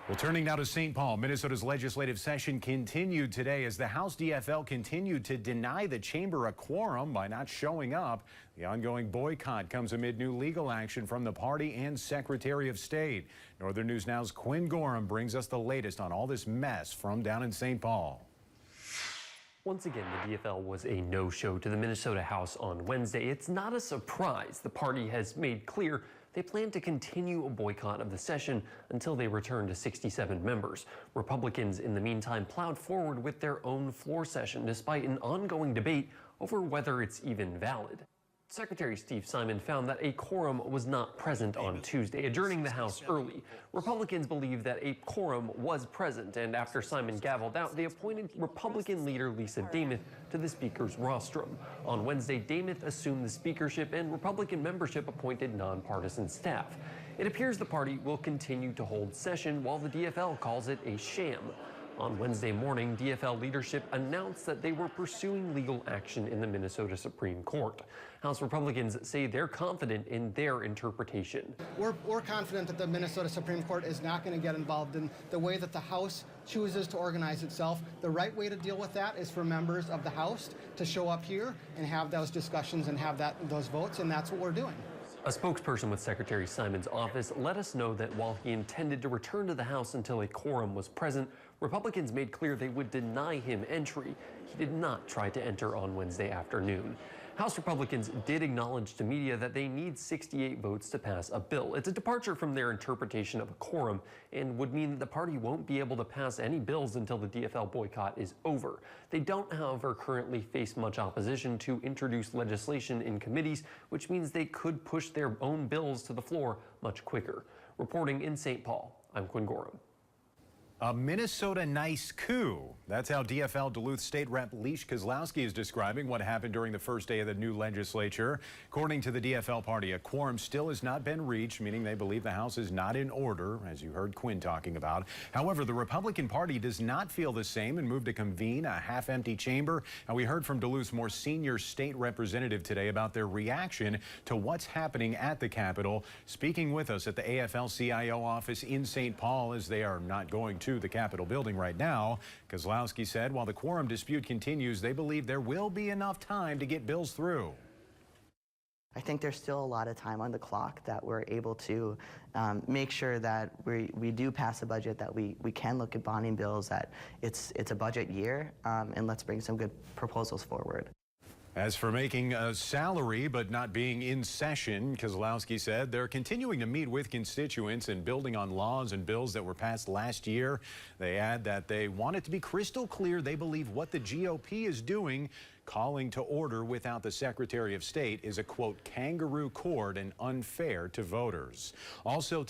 Well, turning now to St. Paul, Minnesota's legislative session continued today as the House DFL continued to deny the chamber a quorum by not showing up. The ongoing boycott comes amid new legal action from the party and Secretary of State. Northern News Now's Quinn Gorham brings us the latest on all this mess from down in St. Paul. Once again, the DFL was a no-show to the Minnesota House on Wednesday. It's not a surprise. The party has made clear they plan to continue a boycott of the session until they return to 67 members. Republicans, in the meantime, plowed forward with their own floor session despite an ongoing debate over whether it's even valid. Secretary Steve Simon found that a quorum was not present on Tuesday, adjourning the House early. Republicans believe that a quorum was present, and after Simon gavelled out, they appointed Republican leader Lisa Dameth to the Speaker's rostrum. On Wednesday, Dameth assumed the speakership, and Republican membership appointed nonpartisan staff. It appears the party will continue to hold session while the DFL calls it a sham. On Wednesday morning, DFL leadership announced that they were pursuing legal action in the Minnesota Supreme Court. House Republicans say they're confident in their interpretation. We're confident that the Minnesota Supreme Court is not going to get involved in the way that the House chooses to organize itself. The right way to deal with that is for members of the House to show up here and have those discussions and have those votes, and that's what we're doing. A spokesperson with Secretary Simon's office let us know that while he intended to return to the House until a quorum was present, Republicans made clear they would deny him entry. He did not try to enter on Wednesday afternoon. House Republicans did acknowledge to media that they need 68 votes to pass a bill. It's a departure from their interpretation of a quorum and would mean that the party won't be able to pass any bills until the DFL boycott is over. They don't, however, currently face much opposition to introduce legislation in committees, which means they could push their own bills to the floor much quicker. Reporting in St. Paul, I'm Quinn Gorham. A Minnesota nice coup. That's how DFL Duluth State Rep Kozlowski is describing what happened during the first day of the new legislature. According to the DFL Party, a quorum still has not been reached, meaning they believe the House is not in order, as you heard Quinn talking about. However, the Republican Party does not feel the same and moved to convene a half-empty chamber. And we heard from Duluth's more senior state representative today about their reaction to what's happening at the Capitol. Speaking with us at the AFL-CIO office in St. Paul, as they are not going to the Capitol building right now, Kozlowski said while the quorum dispute continues, they believe there will be enough time to get bills through. I think there's still a lot of time on the clock that we're able to make sure that we do pass a budget, that we can look at bonding bills, that it's a budget year, and let's bring some good proposals forward. As for making a salary but not being in session, Kozlowski said they're continuing to meet with constituents and building on laws and bills that were passed last year. They add that they want it to be crystal clear they believe what the GOP is doing, calling to order without the Secretary of State, is a, quote, kangaroo court and unfair to voters. Also